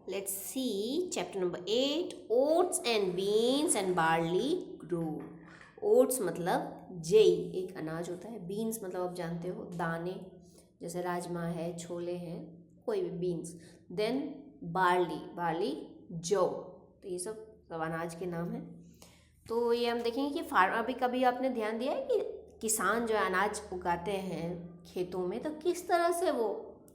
let's see chapter number 8, oats and beans and barley grow. Oats मतलब JEE एक अनाज होता है, बीन्स मतलब आप जानते हो दाने, जैसे राजमा है, छोले हैं, कोई भी बीन्स. देन बार्ली जौ, तो ये सब अनाज के नाम हैं. तो ये हम देखेंगे कि अभी कभी आपने ध्यान दिया है कि किसान जो अनाज उगाते हैं खेतों में, तो किस तरह से वो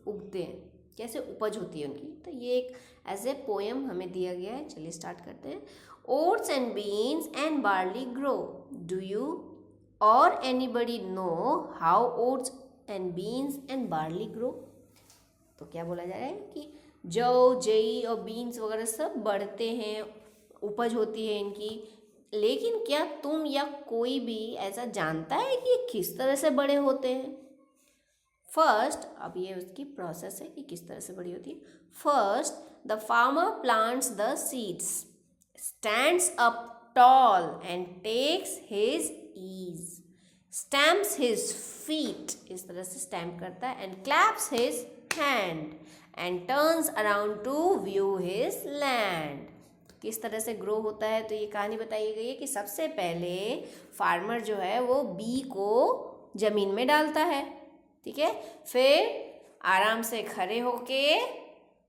उगते हैं, कैसे उपज होती है उनकी. तो ये एक एज ए पोएम हमें दिया गया है. चलिए स्टार्ट करते हैं. Oats and beans and barley grow. Do you or anybody know how oats and beans and barley grow. तो क्या बोला जा रहा है कि जौ, जई और बीन्स वगैरह सब बढ़ते हैं, उपज होती है इनकी. लेकिन क्या तुम या कोई भी ऐसा जानता है कि ये किस तरह से बड़े होते हैं. फर्स्ट, अब ये उसकी प्रोसेस है कि किस तरह से बड़ी होती है. First, the farmer plants the seeds, stands up tall and takes his ease, stamps his feet, इस तरह से स्टैम्प करता है, and claps his hand and turns around to view his land. किस तरह से ग्रो होता है, तो ये कहानी बताई गई है कि सबसे पहले फार्मर जो है वो बी को ज़मीन में डालता है, ठीक है. फिर आराम से खड़े होके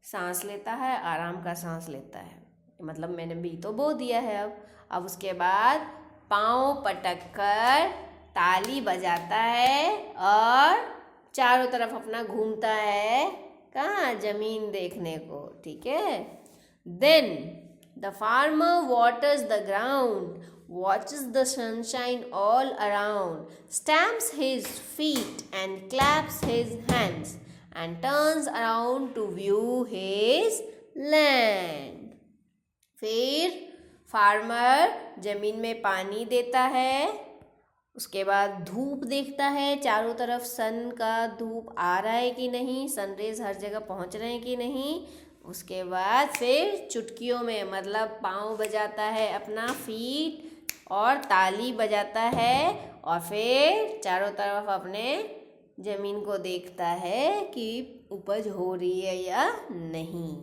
सांस लेता है, आराम का सांस लेता है, मतलब मैंने बी तो बो दिया है. अब उसके बाद पाँव पटक कर ताली बजाता है और चारों तरफ अपना घूमता है, कहाँ, ज़मीन देखने को, ठीक है. Then the farmer waters the ground, watches the sunshine all around, stamps his feet and claps his hands, and turns around to view his land. फिर फार्मर जमीन में पानी देता है, उसके बाद धूप देखता है चारों तरफ, सन का धूप आ रहा है कि नहीं, सनरेज हर जगह पहुंच रहे हैं कि नहीं. उसके बाद फिर चुटकियों में मतलब पाँव बजाता है अपना, फीट, और ताली बजाता है, और फिर चारों तरफ अपने ज़मीन को देखता है कि उपज हो रही है या नहीं.